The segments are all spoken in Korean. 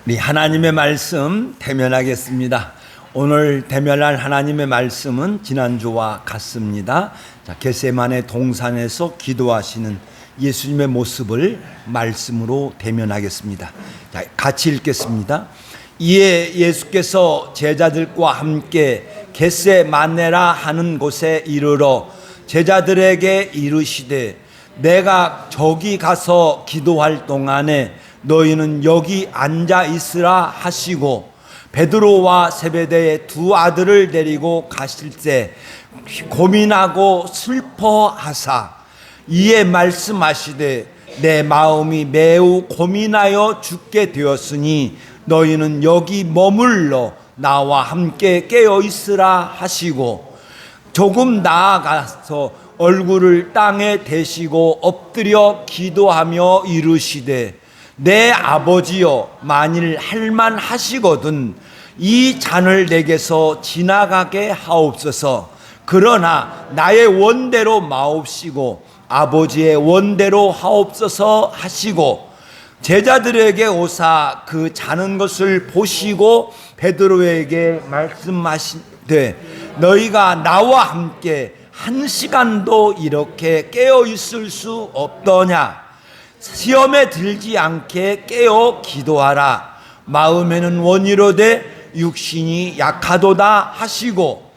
우리 하나님의 말씀 대면하겠습니다. 오늘 대면할 하나님의 말씀은 지난주와 같습니다. 겟세마네 동산에서 기도하시는 예수님의 모습을 말씀으로 대면하겠습니다. 같이 읽겠습니다. 이에 예수께서 제자들과 함께 겟세마네라 하는 곳에 이르러 제자들에게 이르시되 내가 저기 가서 기도할 동안에 너희는 여기 앉아 있으라 하시고 베드로와 세베대의 두 아들을 데리고 가실 때 고민하고 슬퍼하사 이에 말씀하시되 내 마음이 매우 고민하여 죽게 되었으니 너희는 여기 머물러 나와 함께 깨어 있으라 하시고 조금 나아가서 얼굴을 땅에 대시고 엎드려 기도하며 이르시되 내 아버지여 만일 할만하시거든 이 잔을 내게서 지나가게 하옵소서. 그러나 나의 원대로 마옵시고 아버지의 원대로 하옵소서 하시고 제자들에게 오사 그 자는 것을 보시고 베드로에게 말씀하시되 너희가 나와 함께 한 시간도 이렇게 깨어 있을 수 없더냐. 시험에 들지 않게 깨어 기도하라. 마음에는 원이로되 육신이 약하도다 하시고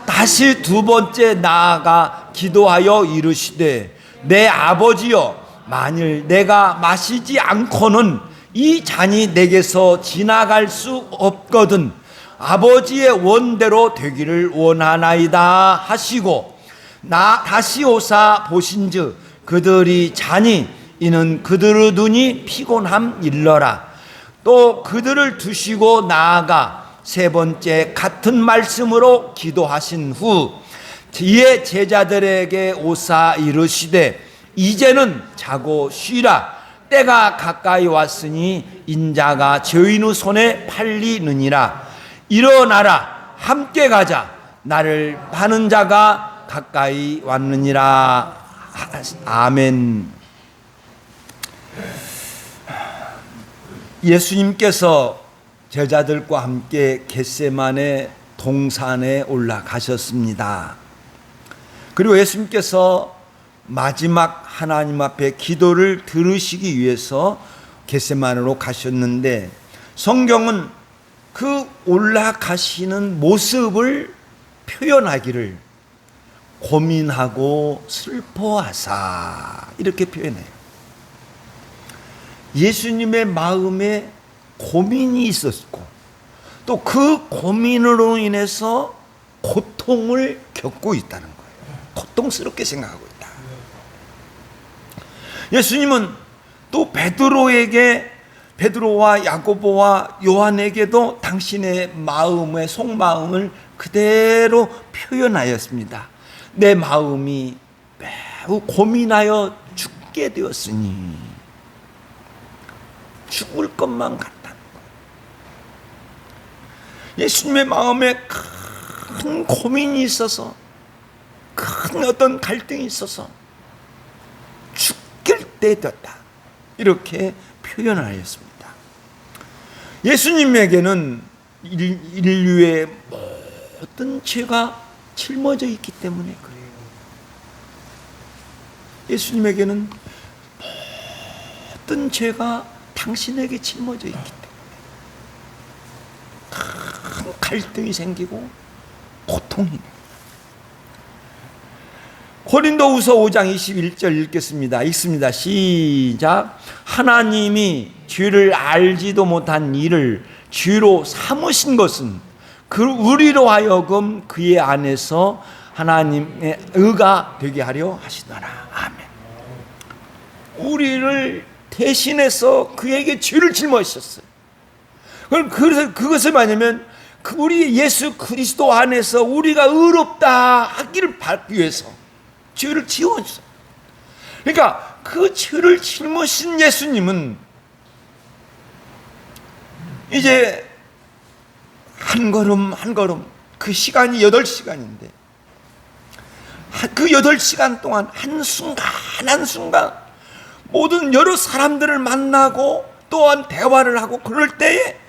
다시 두 번째 나아가 기도하여 이르시되 내 아버지여 만일 내가 마시지 않고는 이 잔이 내게서 지나갈 수 없거든 아버지의 원대로 되기를 원하나이다 하시고 다시 오사 보신즉 그들이 자니 이는 그들의 눈이 피곤함 일러라. 또 그들을 두시고 나아가 세 번째 같은 말씀으로 기도하신 후 이에 제자들에게 오사 이르시되 이제는 자고 쉬라. 때가 가까이 왔으니 인자가 죄인의 손에 팔리느니라. 일어나라. 함께 가자. 나를 파는 자가 가까이 왔느니라. 아멘. 예수님께서 제자들과 함께 겟세마네 동산에 올라가셨습니다. 그리고 예수님께서 마지막 하나님 앞에 기도를 들으시기 위해서 겟세마네로 가셨는데 성경은 그 올라가시는 모습을 표현하기를 고민하고 슬퍼하사 이렇게 표현해요. 예수님의 마음에 고민이 있었고 또 그 고민으로 인해서 고통을 겪고 있다는 거예요. 고통스럽게 생각하고 있다. 예수님은 또 베드로와 야고보와 요한에게도 당신의 마음의 속마음을 그대로 표현하였습니다. 내 마음이 매우 고민하여 죽게 되었으니 죽을 것만 같다는 거예요. 예수님의 마음에 큰 고민이 있어서 큰 어떤 갈등이 있어서 죽을 때 됐다. 이렇게 표현하였습니다. 예수님에게는 인류의 모든 죄가 짊어져 있기 때문에 그래요. 예수님에게는 모든 죄가 당신에게 짊어져 있기 때문에 큰 갈등이 생기고 고통이 납니다. 고린도후서 5장 21절 읽겠습니다. 읽습니다. 시작. 하나님이 죄를 알지도 못한 이를 죄로 삼으신 것은 그 우리로 하여금 그의 안에서 하나님의 의가 되게 하려 하시더라. 아멘. 우리를 대신해서 그에게 죄를 짊어지셨어요. 그래서 그것을 뭐냐면 우리 예수 그리스도 안에서 우리가 의롭다 하기를 받기 위해서 죄를 지워주셨어요. 그러니까 그 죄를 짊어진 예수님은 이제 한 걸음 한 걸음 그 시간이 8시간인데 그 8시간 동안 한순간 한순간 모든 여러 사람들을 만나고 또한 대화를 하고 그럴 때에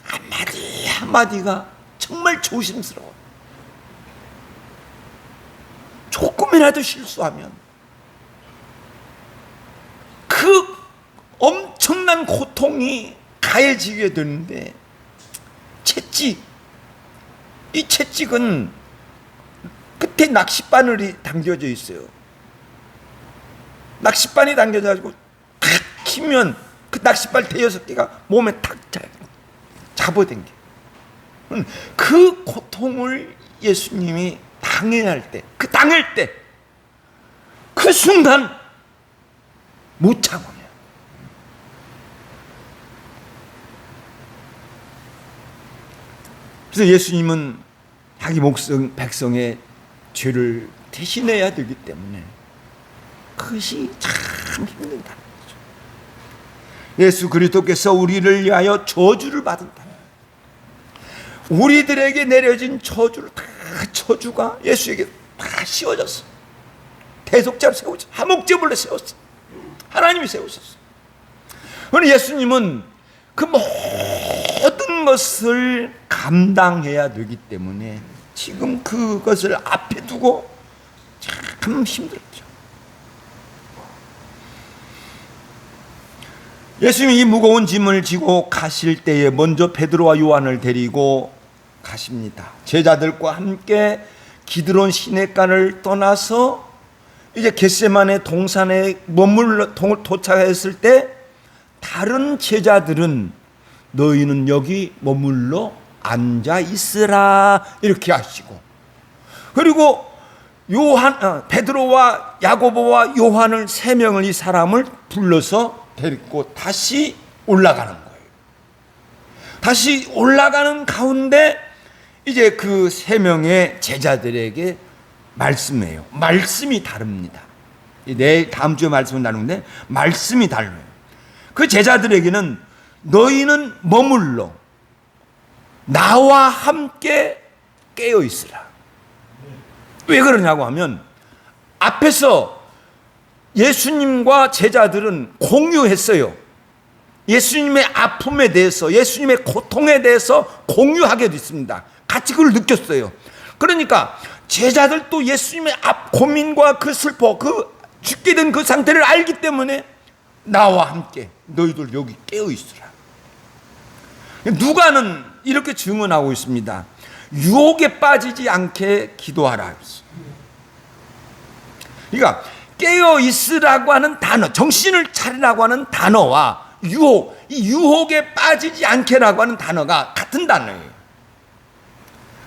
한마디 한마디가 정말 조심스러워. 조금이라도 실수하면 그 엄청난 고통이 가해지게 되는데, 채찍, 이 채찍은 끝에 낚싯바늘이 당겨져 있어요. 낚싯바늘이 당겨져가지고 탁 치면 그 낚싯발 대여섯 개가 몸에 탁 잡아당겨. 그 고통을 예수님이 당해야 할 때, 그 당할 때, 그 순간 못 참아요. 그래서 예수님은 자기 백성의 죄를 대신해야 되기 때문에 그것이 참 힘들다는 거죠. 예수 그리스도께서 우리를 위하여 저주를 받은다. 우리들에게 내려진 저주를 다, 저주가 예수에게 다 씌워졌어. 대속자를 세우셨어. 하목제물로 세웠어. 하나님이 세우셨어. 그런데 예수님은 그 모든 것을 감당해야 되기 때문에 지금 그것을 앞에 두고 참 힘들었죠. 예수님이 이 무거운 짐을 지고 가실 때에 먼저 베드로와 요한을 데리고 가십니다. 제자들과 함께 기드론 시냇가를 떠나서 이제 겟세마네 동산에 도착했을 때 다른 제자들은 너희는 여기 머물러 앉아 있으라 이렇게 하시고, 그리고 베드로와 야고보와 요한을 세 명을, 이 사람을 불러서 데리고 다시 올라가는 거예요. 다시 올라가는 가운데 이제 그 세 명의 제자들에게 말씀해요. 말씀이 다릅니다. 내일 다음 주에 말씀을 나누는데 말씀이 달라요. 그 제자들에게는 너희는 머물러 나와 함께 깨어 있으라. 왜 그러냐고 하면, 앞에서 예수님과 제자들은 공유했어요. 예수님의 아픔에 대해서, 예수님의 고통에 대해서 공유하게 됐습니다. 같이 그걸 느꼈어요. 그러니까 제자들도 예수님의 고민과 그 슬퍼, 그 죽게 된 그 상태를 알기 때문에 나와 함께 너희들 여기 깨어 있으라. 누가는 이렇게 증언하고 있습니다. 유혹에 빠지지 않게 기도하라. 그러니까 깨어 있으라고 하는 단어, 정신을 차리라고 하는 단어와 유혹, 이 유혹에 빠지지 않게라고 하는 단어가 같은 단어예요.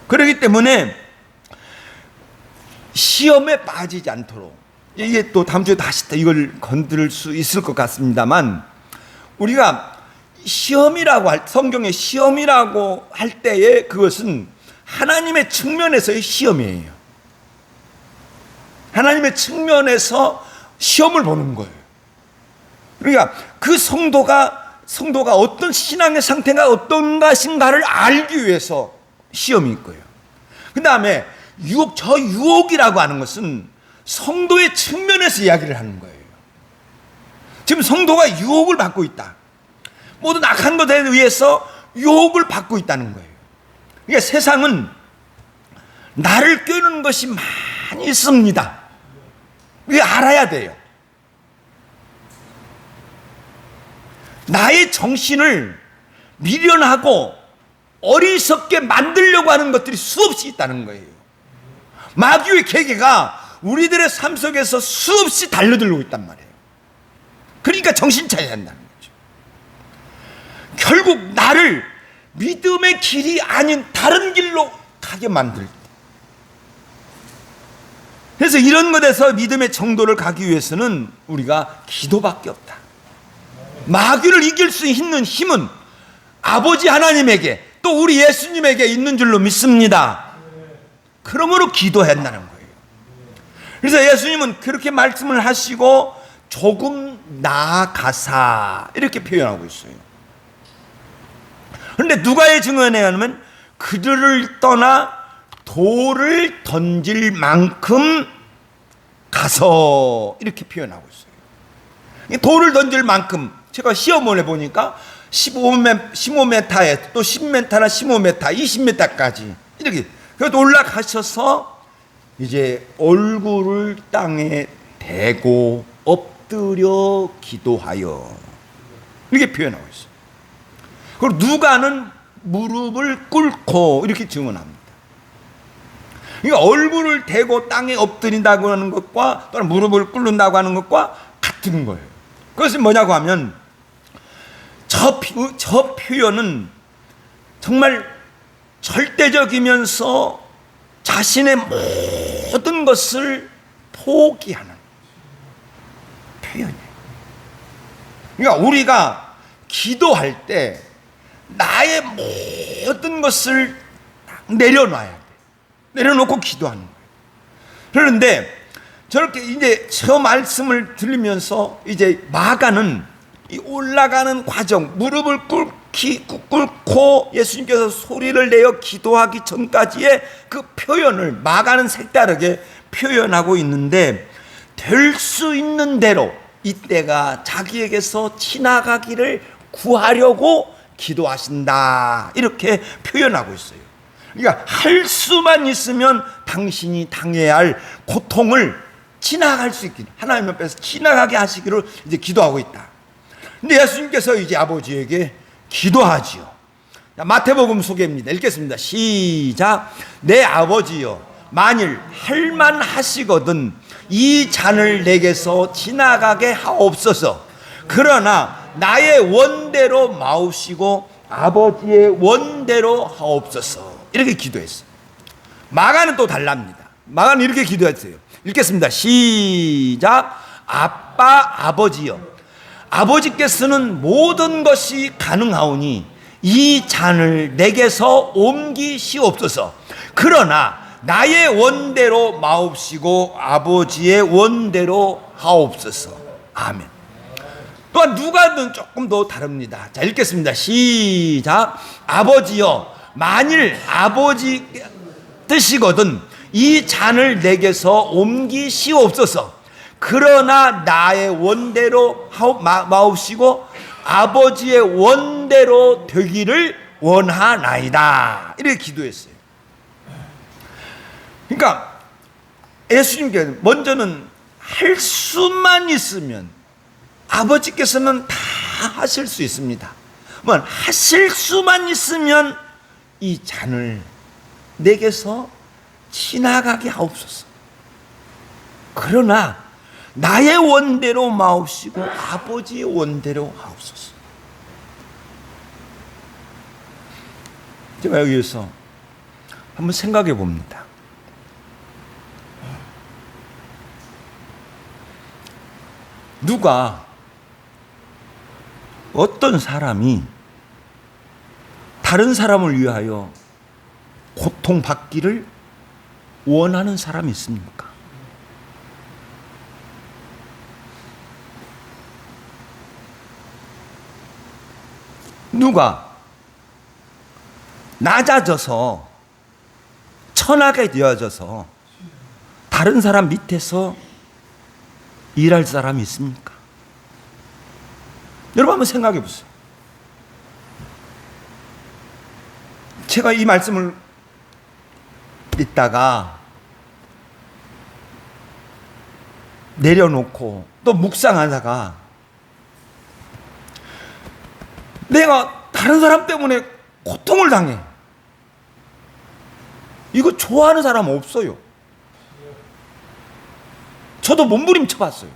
그렇기 때문에 시험에 빠지지 않도록, 이게 또 다음 주에 다시 이걸 건드릴 수 있을 것 같습니다만, 우리가 시험이라고 성경의 시험이라고 할 때에 그것은 하나님의 측면에서의 시험이에요. 하나님의 측면에서 시험을 보는 거예요. 그러니까 그 성도가 어떤 신앙의 상태가 어떤 것인가를 알기 위해서 시험이 있고요. 그 다음에 유혹이라고 하는 것은 성도의 측면에서 이야기를 하는 거예요. 지금 성도가 유혹을 받고 있다. 모든 악한 것에 의해서 유혹을 받고 있다는 거예요. 그러니까 세상은 나를 꿰는 것이 많이 있습니다. 이게 알아야 돼요. 나의 정신을 미련하고 어리석게 만들려고 하는 것들이 수없이 있다는 거예요. 마귀의 계계가 우리들의 삶 속에서 수없이 달려들고 있단 말이에요. 그러니까 정신 차려야 한다는 거죠. 결국 나를 믿음의 길이 아닌 다른 길로 가게 만들 때, 그래서 이런 것에서 믿음의 정도를 가기 위해서는 우리가 기도밖에 없다. 마귀를 이길 수 있는 힘은 아버지 하나님에게, 또 우리 예수님에게 있는 줄로 믿습니다. 그러므로 기도한다는 거예요. 그래서 예수님은 그렇게 말씀을 하시고 조금 나아가사 이렇게 표현하고 있어요. 그런데 누가의 증언에 의하면 그들을 떠나 돌을 던질 만큼 가서 이렇게 표현하고 있어요. 돌을 던질 만큼, 제가 시험을 해보니까 15m에 또 10m나 15m, 20m까지 이렇게 그래도 올라가셔서 이제 얼굴을 땅에 대고 엎드려 기도하여 이렇게 표현하고 있어요. 그리고 누가는 무릎을 꿇고 이렇게 증언합니다. 그러니까 얼굴을 대고 땅에 엎드린다고 하는 것과 또는 무릎을 꿇는다고 하는 것과 같은 거예요. 그것이 뭐냐고 하면 저 표현은 정말 절대적이면서 자신의 모든 것을 포기하는 표현이에요. 그러니까 우리가 기도할 때 나의 모든 것을 내려놔야 돼. 내려놓고 기도하는 거예요. 그런데 저렇게 이제 저 말씀을 들으면서 이제 마가는 이 올라가는 과정, 무릎을 꿇고 예수님께서 소리를 내어 기도하기 전까지의 그 표현을 마가는 색다르게 표현하고 있는데, 될 수 있는 대로 이때가 자기에게서 지나가기를 구하려고 기도하신다, 이렇게 표현하고 있어요. 그러니까 할 수만 있으면 당신이 당해야 할 고통을 지나갈 수 있기를, 하나님 앞에서 지나가게 하시기를 이제 기도하고 있다. 근데 예수님께서 이제 아버지에게 기도하지요. 마태복음 소개입니다. 읽겠습니다. 시작. 내 아버지여, 만일 할만하시거든 이 잔을 내게서 지나가게 하옵소서. 그러나 나의 원대로 마옵시고 아버지의 원대로 하옵소서. 이렇게 기도했어요. 마가는 또 달랍니다. 마가는 이렇게 기도했어요. 읽겠습니다. 시작. 아빠 아버지여, 아버지께서는 모든 것이 가능하오니 이 잔을 내게서 옮기시옵소서. 그러나 나의 원대로 마옵시고 아버지의 원대로 하옵소서. 아멘. 또한 누가는 조금 더 다릅니다. 자, 읽겠습니다. 시작. 아버지여, 만일 아버지 뜻이거든 이 잔을 내게서 옮기시옵소서. 그러나 나의 원대로 마옵시고 아버지의 원대로 되기를 원하나이다. 이렇게 기도했어요. 그러니까 예수님께서 먼저는 할 수만 있으면 아버지께서는 다 하실 수 있습니다. 뭐 하실 수만 있으면 이 잔을 내게서 지나가게 하옵소서. 그러나 나의 원대로 마옵시고 아버지의 원대로 하옵소서. 제가 여기에서 한번 생각해 봅니다. 누가, 어떤 사람이 다른 사람을 위하여 고통받기를 원하는 사람이 있습니까? 누가 낮아져서 천하게 되어져서 다른 사람 밑에서 일할 사람이 있습니까? 여러분 한번 생각해 보세요. 제가 이 말씀을 읽다가 내려놓고 또 묵상하다가 내가 다른 사람 때문에 고통을 당해. 이거 좋아하는 사람 없어요. 저도 몸부림쳐 봤어요.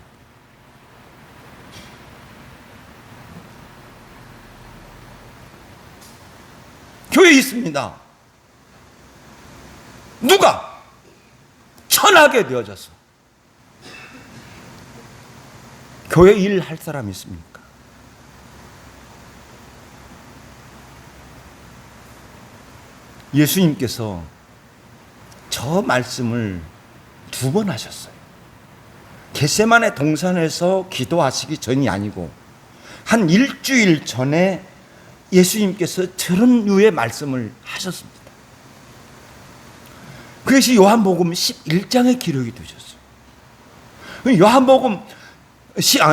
교회에 있습니다. 누가 천하게 되어져서 교회 일 할 사람이 있습니까? 예수님께서 저 말씀을 2번 하셨어요. 겟세마네 동산에서 기도하시기 전이 아니고 한 일주일 전에 예수님께서 저런 류의 말씀을 하셨습니다. 그것이 요한복음 11장에 기록이 되셨어요. 요한복음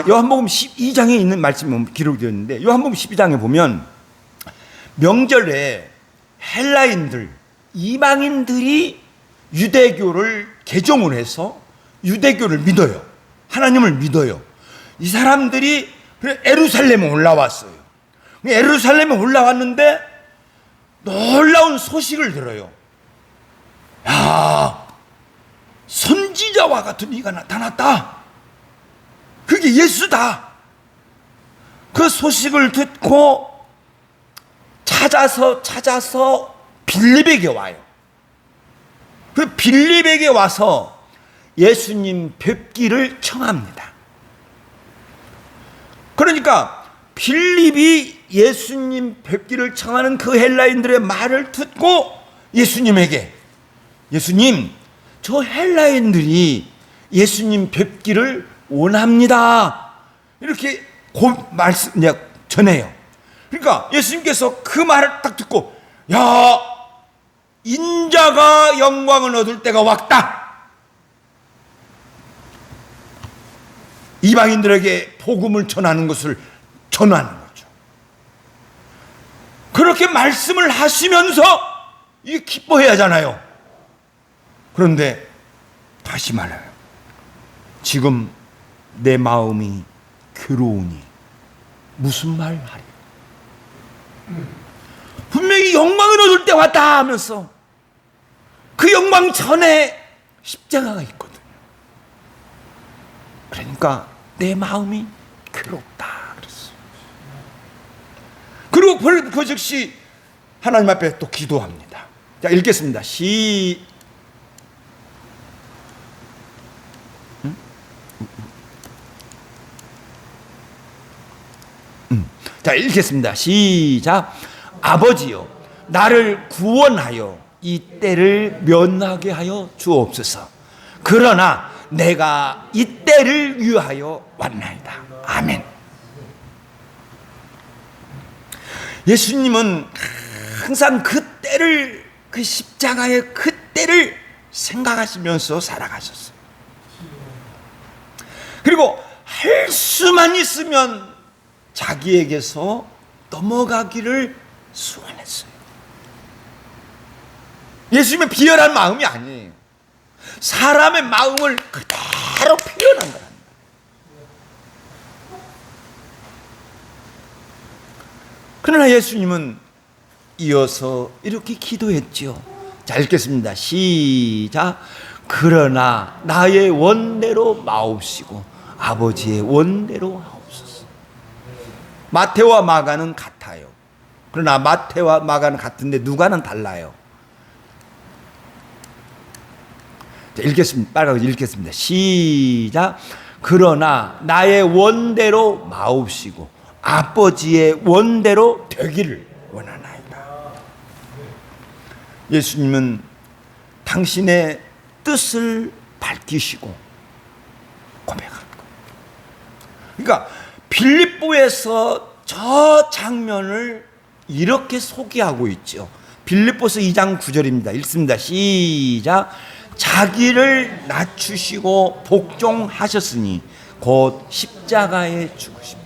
요한복음 12장에 있는 말씀이 기록되어 있는데, 요한복음 12장에 보면 명절에 헬라인들, 이방인들이 유대교를 개종을 해서 유대교를 믿어요. 하나님을 믿어요. 이 사람들이 예루살렘에 올라왔어요. 예루살렘에 올라왔는데 놀라운 소식을 들어요. 야, 선지자와 같은 이가 나타났다. 그게 예수다. 그 소식을 듣고 찾아서 빌립에게 와요. 그 빌립에게 와서 예수님 뵙기를 청합니다. 그러니까 빌립이 예수님 뵙기를 청하는 그 헬라인들의 말을 듣고 예수님에게, 예수님, 저 헬라인들이 예수님 뵙기를 원합니다, 이렇게 전해요. 그러니까 예수님께서 그 말을 딱 듣고, 야, 인자가 영광을 얻을 때가 왔다. 이방인들에게 복음을 전하는 것을 전하는 거죠. 그렇게 말씀을 하시면서 이게 기뻐해야 하잖아요. 그런데 다시 말해요. 지금 내 마음이 괴로우니 무슨 말 하리? 분명히 영광을 얻을 때 왔다 하면서 그 영광 전에 십자가가 있거든요. 그러니까 내 마음이 괴롭다 그랬어요. 그리고 그 즉시 하나님 앞에 또 기도합니다. 자, 읽겠습니다. 자, 읽겠습니다. 시작. 아버지여, 나를 구원하여 이 때를 면하게 하여 주옵소서. 그러나 내가 이 때를 위하여 왔나이다. 아멘. 예수님은 항상 그 때를, 그 십자가의 그 때를 생각하시면서 살아가셨어요. 그리고 할 수만 있으면 자기에게서 넘어가기를 소원했어요. 예수님의 비열한 마음이 아니에요. 사람의 마음을 그대로 표현한 거랍니다. 그러나 예수님은 이어서 이렇게 기도했죠. 자, 읽겠습니다. 시작. 그러나 나의 원대로 마옵시고 아버지의 원대로 하옵소서. 마태와 마가는 같아요. 그러나 마태와 마가는 같은데 누가는 달라요. 자, 읽겠습니다. 빨갛게 읽겠습니다. 시작. 그러나 나의 원대로 마옵시고 아버지의 원대로 되기를 원하나이다. 예수님은 당신의 뜻을 밝히시고 고백한 거예요. 그러니까 빌립보에서 저 장면을 이렇게 소개하고 있죠. 빌립보서 2장 9절입니다. 읽습니다. 시작. 자기를 낮추시고 복종하셨으니 곧 십자가에 죽으십니다.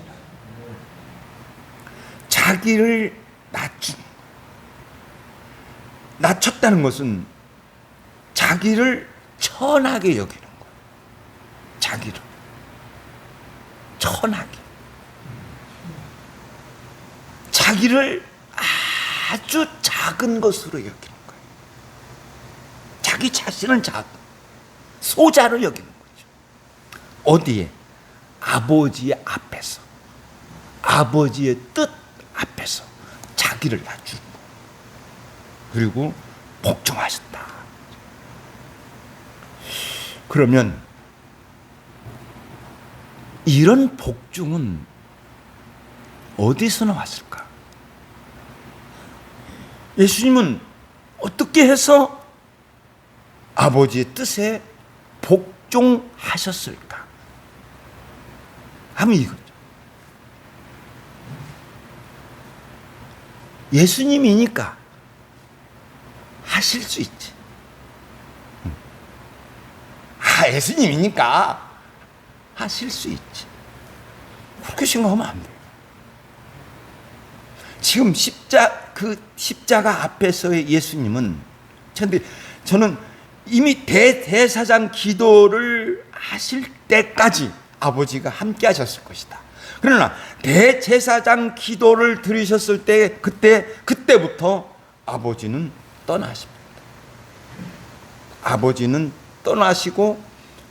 자기를 낮췄다는 것은 자기를 천하게 여기는 거예요. 자기를 천하게, 자기를 아주 작은 것으로 여기는 거예요. 자기 자신은 작은 소자로 여기는 거죠. 어디에? 아버지의 앞에서, 아버지의 뜻 앞에서 자기를 낮추는 거예요. 그리고 복종하셨다. 그러면 이런 복종은 어디서 나왔을까? 예수님은 어떻게 해서 아버지의 뜻에 복종하셨을까? 하면 이거죠. 예수님이니까 하실 수 있지. 예수님이니까 하실 수 있지. 그렇게 생각하면 안 돼요. 지금 십자가 앞에서의 예수님은, 저는 이미 대제사장 기도를 하실 때까지 아버지가 함께 하셨을 것이다. 그러나 대제사장 기도를 들으셨을 때 그때부터 아버지는 떠나십니다. 아버지는 떠나시고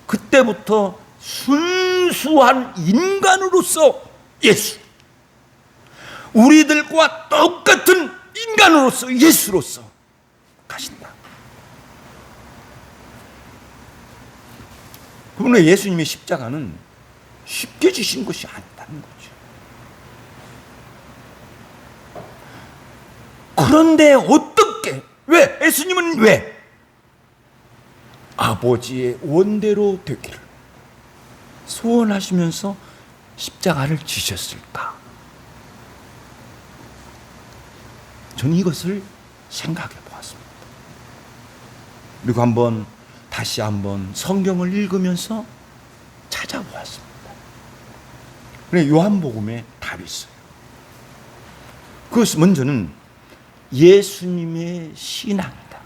그때부터 순수한 인간으로서 예수, 우리들과 똑같은 인간으로서 예수로서 가신다. 그러나 예수님의 십자가는 쉽게 지신 것이 아니다는 거죠. 그런데 어떻게, 왜? 예수님은 왜? 아버지의 원대로 되기를 소원하시면서 십자가를 지셨을까? 저는 이것을 생각해 보았습니다. 그리고 다시 한번 성경을 읽으면서 찾아보았습니다. 그래, 요한복음에 답이 있어요. 그것은 먼저는 예수님의 신앙이다.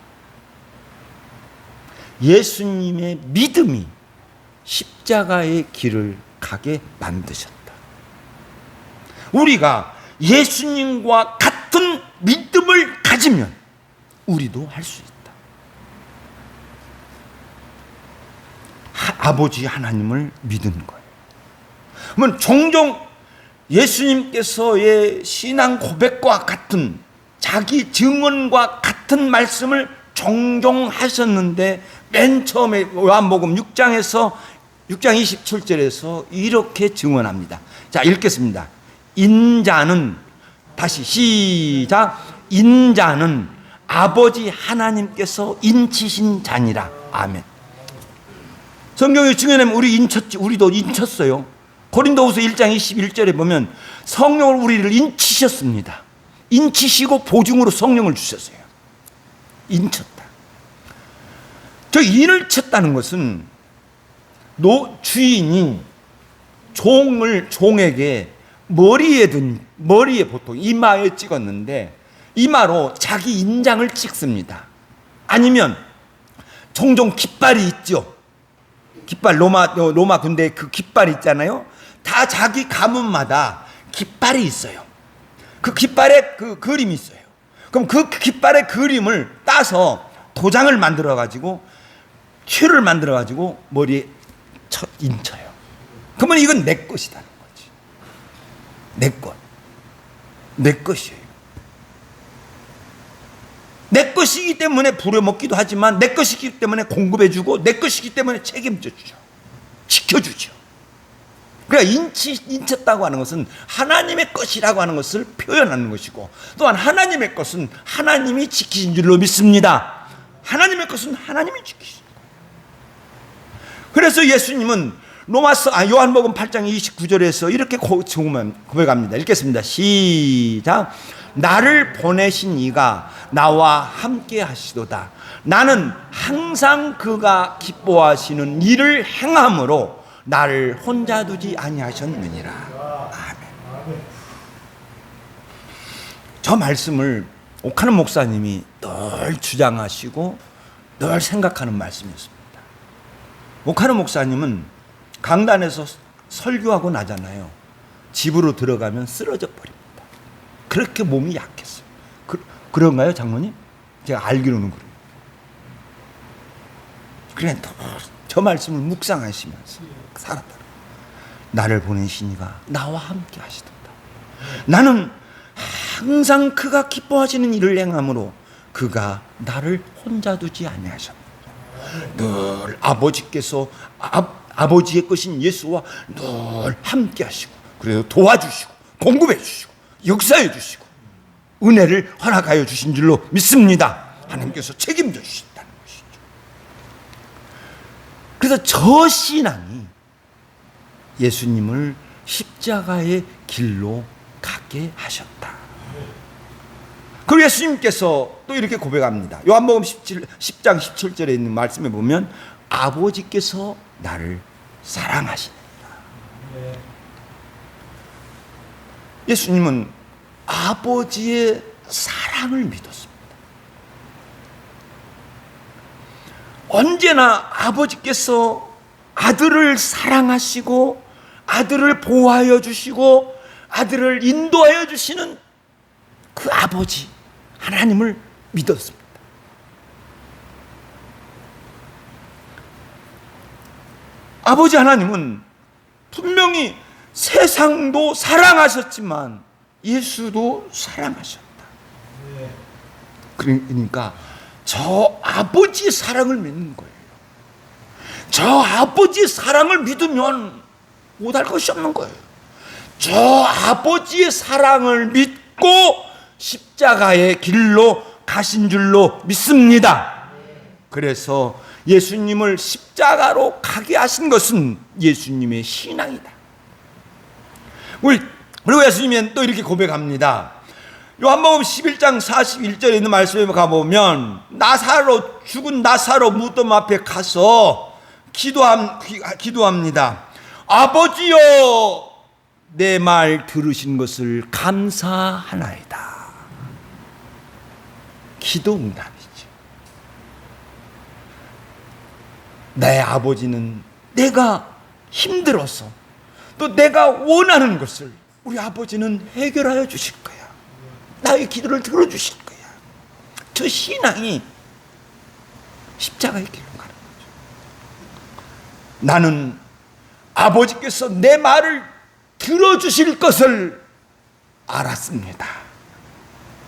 예수님의 믿음이 십자가의 길을 가게 만드셨다. 우리가 예수님과 같은 믿음을 가지면 우리도 할 수 있다. 아버지 하나님을 믿는 거예요. 그러면 종종 예수님께서의 신앙 고백과 같은, 자기 증언과 같은 말씀을 종종 하셨는데, 맨 처음에 요한복음 6장 27절에서 이렇게 증언합니다. 자, 읽겠습니다. 인자는, 다시 시작, 인자는 아버지 하나님께서 인치신 자니라. 아멘. 성경에 증언하면 우리도 인쳤어요. 고린도후서 1장 21절에 보면 성령을 우리를 인치셨습니다. 인치시고 보증으로 성령을 주셨어요. 인쳤다. 저 인을 쳤다는 것은 주인이 종에게 머리에 보통 이마에 찍었는데, 이마로 자기 인장을 찍습니다. 아니면 종종 깃발이 있죠. 깃발, 로마 군대 그 깃발 있잖아요. 다 자기 가문마다 깃발이 있어요. 그 깃발에 그 그림이 있어요. 그럼 그 깃발의 그림을 따서 도장을 만들어 가지고, 큐를 만들어 가지고 머리에 인쳐요. 그러면 이건 내 것이라는 거지. 내 것이에요. 내 것이기 때문에 부려먹기도 하지만, 내 것이기 때문에 공급해주고, 내 것이기 때문에 책임져주죠. 지켜주죠. 그러니까 인쳤다고 하는 것은 하나님의 것이라고 하는 것을 표현하는 것이고, 또한 하나님의 것은 하나님이 지키신 줄로 믿습니다. 하나님의 것은 하나님이 지키신 거예요. 그래서 예수님은 요한복음 8장 29절에서 이렇게 고백합니다. 읽겠습니다. 시작. 나를 보내신 이가 나와 함께 하시도다. 나는 항상 그가 기뻐하시는 일을 행함으로 나를 혼자 두지 아니하셨느니라. 아멘. 저 말씀을 옥하는 목사님이 늘 주장하시고 늘 생각하는 말씀이었습니다. 옥하는 목사님은 강단에서 설교하고 나잖아요. 집으로 들어가면 쓰러져 버립니다. 그렇게 몸이 약했어요. 그런가요, 장모님? 제가 알기로는 그래요. 그래, 저 말씀을 묵상하시면서 살았다. 나를 보내신 이가 나와 함께 하시도다. 나는 항상 그가 기뻐하시는 일을 행함으로 그가 나를 혼자 두지 아니하셨다. 늘 아버지께서 아버지의 것인 예수와 늘 함께 하시고, 그래서 도와주시고 공급해 주시고 역사해 주시고 은혜를 허락하여 주신 줄로 믿습니다. 하나님께서 책임져 주신다는 것이죠. 그래서 저 신앙이 예수님을 십자가의 길로 가게 하셨다. 그리고 예수님께서 또 이렇게 고백합니다. 요한복음 10장 17절에 있는 말씀에 보면 아버지께서 나를 사랑하시느니라. 예수님은 아버지의 사랑을 믿었습니다. 언제나 아버지께서 아들을 사랑하시고 아들을 보호하여 주시고 아들을 인도하여 주시는 그 아버지 하나님을 믿었습니다. 아버지 하나님은 분명히 세상도 사랑하셨지만 예수도 사랑하셨다. 그러니까 저 아버지의 사랑을 믿는 거예요. 저 아버지의 사랑을 믿으면 못할 것이 없는 거예요. 저 아버지의 사랑을 믿고 십자가의 길로 가신 줄로 믿습니다. 그래서 예수님을 십자가로 가게 하신 것은 예수님의 신앙이다. 그리고 예수님은 또 이렇게 고백합니다. 요한복음 11장 41절에 있는 말씀에 가보면 죽은 나사로 무덤 앞에 가서 기도합니다. 아버지여, 내 말 들으신 것을 감사하나이다. 기도 응답이죠. 내 아버지는 내가 힘들어서 또 내가 원하는 것을 우리 아버지는 해결하여 주실 거야. 나의 기도를 들어주실 거야. 저 신앙이 십자가의 길로 가는 거죠. 나는 아버지께서 내 말을 들어주실 것을 알았습니다.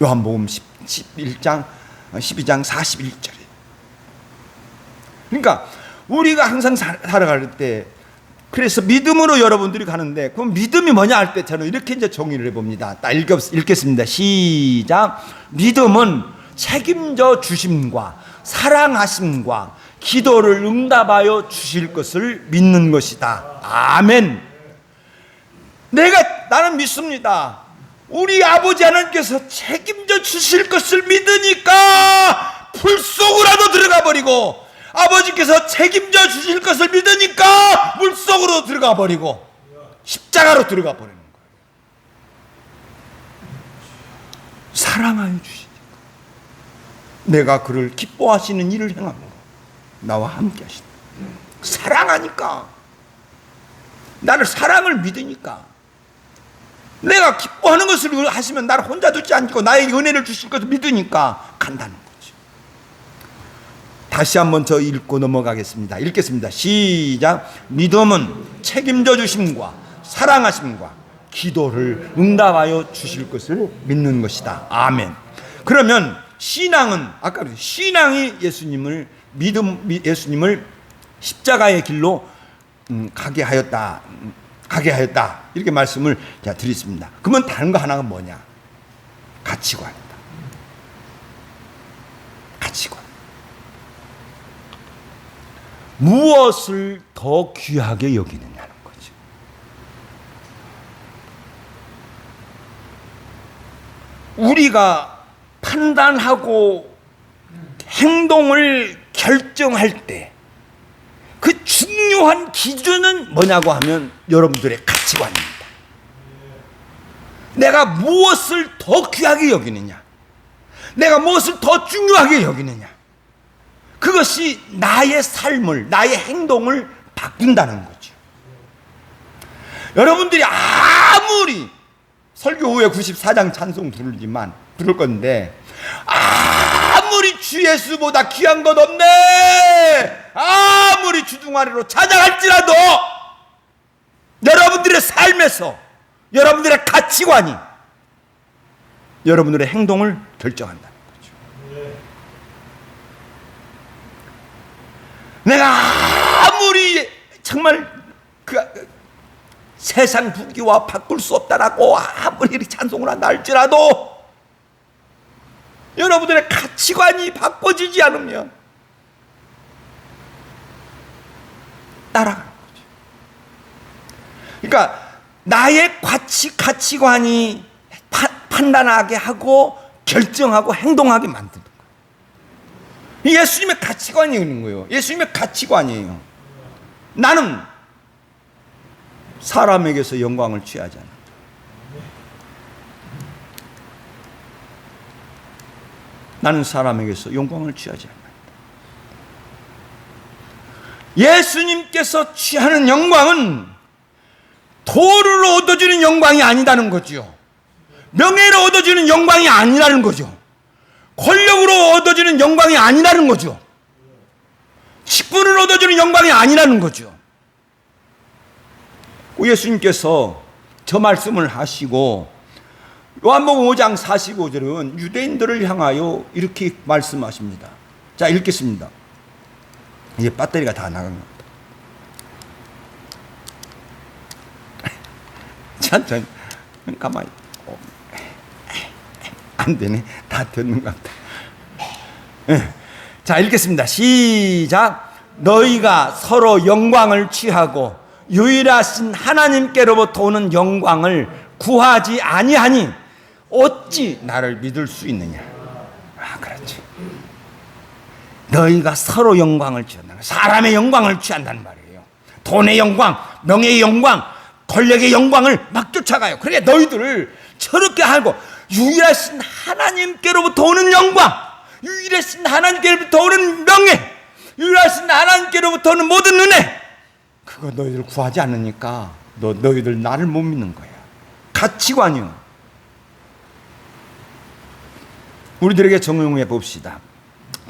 요한복음 12장 41절에. 그러니까 우리가 항상 살아갈 때, 그래서 믿음으로 여러분들이 가는데, 그럼 믿음이 뭐냐 할 때 저는 이렇게 이제 정의를 해봅니다. 딱 읽겠습니다. 시작. 믿음은 책임져 주심과 사랑하심과 기도를 응답하여 주실 것을 믿는 것이다. 아멘. 나는 믿습니다. 우리 아버지 하나님께서 책임져 주실 것을 믿으니까 불 속으로라도 들어가 버리고, 아버지께서 책임져 주실 것을 믿으니까 물속으로 들어가 버리고 십자가로 들어가 버리는 거예요. 사랑하여 주시니까 내가 그를 기뻐하시는 일을 행합니다. 나와 함께 하시다. 사랑하니까, 나를 사랑을 믿으니까, 내가 기뻐하는 것을 하시면 나를 혼자 두지 않고 나에게 은혜를 주실 것을 믿으니까 간다는 거죠. 다시 한번 저 읽고 넘어가겠습니다. 읽겠습니다. 시작. 믿음은 책임져 주심과 사랑하심과 기도를 응답하여 주실 것을 믿는 것이다. 아멘. 그러면 신앙은, 아까 신앙이 예수님을 십자가의 길로 가게 하였다. 이렇게 말씀을 드렸습니다. 그러면 다른 거 하나가 뭐냐? 가치관이다. 가치관. 무엇을 더 귀하게 여기느냐는 거죠. 우리가 판단하고 행동을 결정할 때 그 중요한 기준은 뭐냐고 하면 여러분들의 가치관입니다. 내가 무엇을 더 귀하게 여기느냐, 내가 무엇을 더 중요하게 여기느냐, 그것이 나의 삶을, 나의 행동을 바꾼다는 거죠. 여러분들이 아무리 설교 후에 94장 찬송 부를 건데, 아무리 주 예수보다 귀한 것 없네, 아무리 주둥아리로 찬양할지라도 여러분들의 삶에서 여러분들의 가치관이 여러분들의 행동을 결정한다는 거죠. 내가 아무리 정말 세상 부귀와 바꿀 수 없다라고 아무리 이렇게 찬송을 한다 할지라도 여러분들의 가치관이 바꿔지지 않으면 따라가는 거죠. 그러니까 나의 가치관이 판단하게 하고 결정하고 행동하게 만드는 거예요. 예수님의 가치관이 있는 거예요. 예수님의 가치관이에요. 나는 사람에게서 영광을 취하지 않는다. 나는 사람에게서 영광을 취하지 않는다. 예수님께서 취하는 영광은 도를 얻어주는 영광이 아니다는 거죠. 명예를 얻어주는 영광이 아니라는 거죠. 권력으로 얻어주는 영광이 아니라는 거죠. 직분을 얻어주는 영광이 아니라는 거죠. 예수님께서 저 말씀을 하시고 요한복음 5장 45절은 유대인들을 향하여 이렇게 말씀하십니다. 자, 읽겠습니다. 이제 배터리가 다 나간 겁니다. 천천히 가만히. 안 되네. 다 듣는 것 같다. 자, 읽겠습니다. 시작. 너희가 서로 영광을 취하고 유일하신 하나님께로부터 오는 영광을 구하지 아니하니 어찌 나를 믿을 수 있느냐. 그렇지. 너희가 서로 영광을 취한다. 사람의 영광을 취한다는 말이에요. 돈의 영광, 명예의 영광, 권력의 영광을 막 쫓아가요. 그래 너희들을 저렇게 하고 유일하신 하나님께로부터 오는 영광, 유일하신 하나님께로부터 오는 명예, 유일하신 하나님께로부터 오는 모든 은혜, 그거 너희들 구하지 않으니까 너희들 나를 못 믿는 거야. 가치관이요. 우리들에게 적용해 봅시다.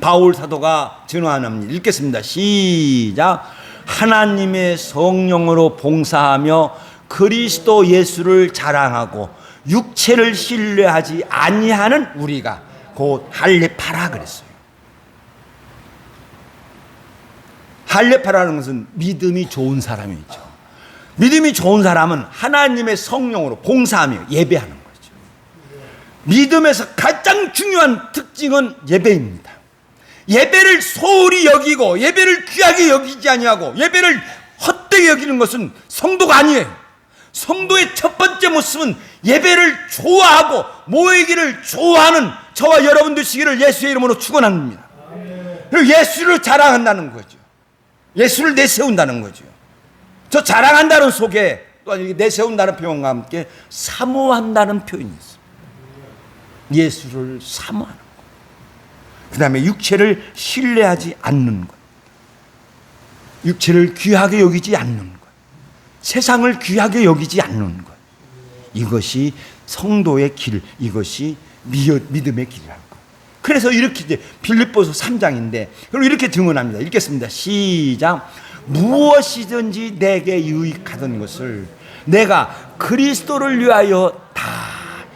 바울 사도가 전하는 일 읽겠습니다. 시작. 하나님의 성령으로 봉사하며 그리스도 예수를 자랑하고 육체를 신뢰하지 아니하는 우리가 곧 할례파라 그랬어요. 할례파라는 것은 믿음이 좋은 사람이죠. 믿음이 좋은 사람은 하나님의 성령으로 봉사하며 예배하는 거죠. 믿음에서 가장 중요한 특징은 예배입니다. 예배를 소홀히 여기고 예배를 귀하게 여기지 아니하고 예배를 헛되게 여기는 것은 성도가 아니에요. 성도의 첫 번째 모습은 예배를 좋아하고 모이기를 좋아하는 저와 여러분 되시기를 예수의 이름으로 축원합니다. 그리고 예수를 자랑한다는 거죠. 예수를 내세운다는 거죠. 저 자랑한다는 속에 또 내세운다는 표현과 함께 사모한다는 표현이 있어요. 예수를 사모하는 것. 그 다음에 육체를 신뢰하지 않는 것. 육체를 귀하게 여기지 않는 것. 세상을 귀하게 여기지 않는 것. 이것이 성도의 길, 이것이 믿음의 길이라는 것. 그래서 이렇게 이제 빌립보서 3장인데 그럼 이렇게 증언합니다. 읽겠습니다. 시작. 무엇이든지 내게 유익하던 것을 내가 그리스도를 위하여 다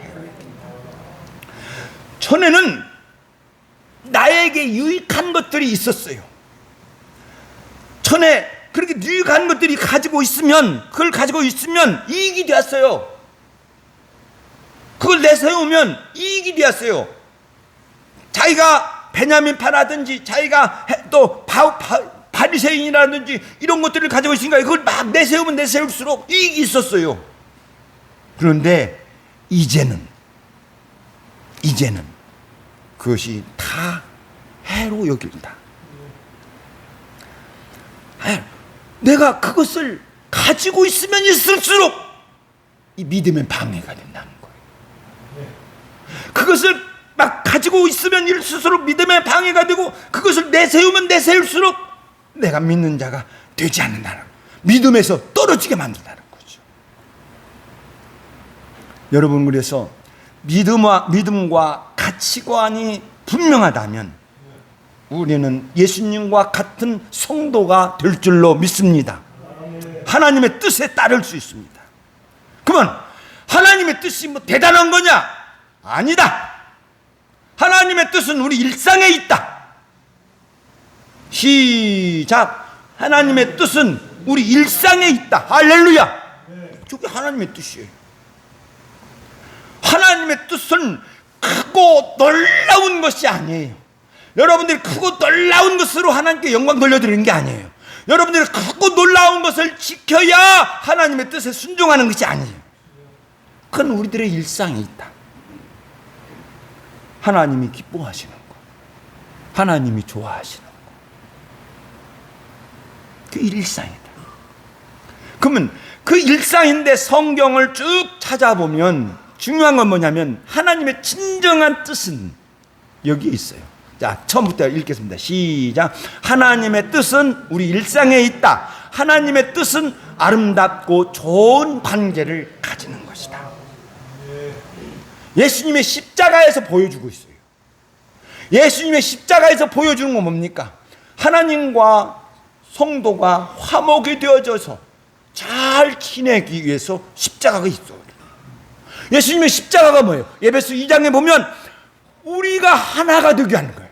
해요. 전에는 나에게 유익한 것들이 있었어요. 전에 그렇게 유익한 것들이 그걸 가지고 있으면 이익이 되었어요. 그걸 내세우면 이익이 되었어요. 자기가 베냐민 파라든지 자기가 또 바리새인이라든지 이런 것들을 가지고 있으니까 그걸 막 내세우면 내세울수록 이익이 있었어요. 그런데 이제는 그것이 다 해로 여긴다. 내가 그것을 가지고 있으면 있을수록 이 믿음의 방해가 된다는 거예요. 그것을 막 가지고 있으면 있을수록 믿음의 방해가 되고 그것을 내세우면 내세울수록 내가 믿는 자가 되지 않는다는, 믿음에서 떨어지게 만든다는 거죠. 여러분, 그래서 믿음과 가치관이 분명하다면 우리는 예수님과 같은 성도가 될 줄로 믿습니다. 하나님의 뜻에 따를 수 있습니다. 그러면 하나님의 뜻이 뭐 대단한 거냐? 아니다. 하나님의 뜻은 우리 일상에 있다. 시작. 하나님의 뜻은 우리 일상에 있다. 할렐루야. 저게 하나님의 뜻이에요. 하나님의 뜻은 크고 놀라운 것이 아니에요. 여러분들이 크고 놀라운 것으로 하나님께 영광 돌려드리는 게 아니에요. 여러분들이 크고 놀라운 것을 지켜야 하나님의 뜻에 순종하는 것이 아니에요. 그건 우리들의 일상에 있다. 하나님이 기뻐하시는 것, 하나님이 좋아하시는 것, 그 일상이다. 그러면 그 일상인데 성경을 쭉 찾아보면 중요한 건 뭐냐면 하나님의 진정한 뜻은 여기 있어요. 자, 처음부터 읽겠습니다. 시작. 하나님의 뜻은 우리 일상에 있다. 하나님의 뜻은 아름답고 좋은 관계를 가지는 것이다. 예수님의 십자가에서 보여주고 있어요. 예수님의 십자가에서 보여주는 건 뭡니까? 하나님과 성도가 화목이 되어져서 잘 지내기 위해서 십자가가 있어요. 예수님의 십자가가 뭐예요? 에베소 2장에 보면 우리가 하나가 되게 하는 거예요.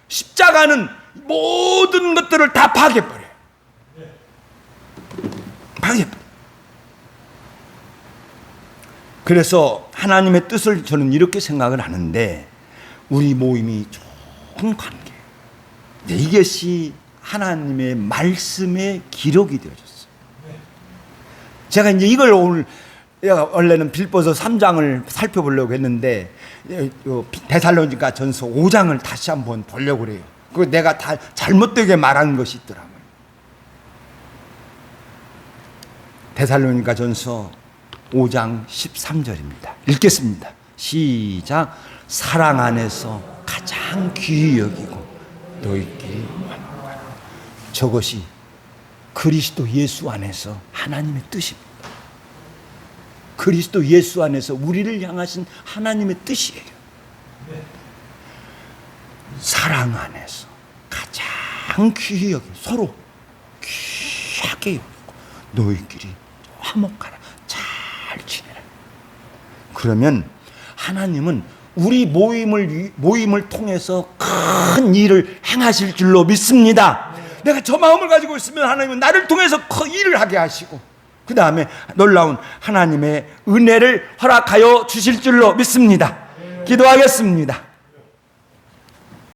십자가는 모든 것들을 다 파괴해버려요. 파괴해버려요. 그래서 하나님의 뜻을 저는 이렇게 생각을 하는데, 우리 모임이 좋은 관계, 이것이 하나님의 말씀의 기록이 되어졌어요. 제가 이제 이걸 오늘, 원래는 빌보서 3장을 살펴보려고 했는데 데살로니가 전서 5장을 다시 한번 보려고 그래요. 그 내가 다 잘못되게 말한 것이 있더라고요. 데살로니가 전서 5장 13절입니다. 읽겠습니다. 시작. 사랑 안에서 가장 귀히 여기고 너희끼리 화목하라. 저것이 그리스도 예수 안에서 하나님의 뜻입니다. 그리스도 예수 안에서 우리를 향하신 하나님의 뜻이에요. 사랑 안에서 가장 귀히 여기고 서로 귀하게 여기고 너희끼리 화목하라. 잘 지내라. 그러면 하나님은 우리 모임을 통해서 큰 일을 행하실 줄로 믿습니다. 내가 저 마음을 가지고 있으면 하나님은 나를 통해서 큰 일을 하게 하시고, 그 다음에 놀라운 하나님의 은혜를 허락하여 주실 줄로 믿습니다. 기도하겠습니다.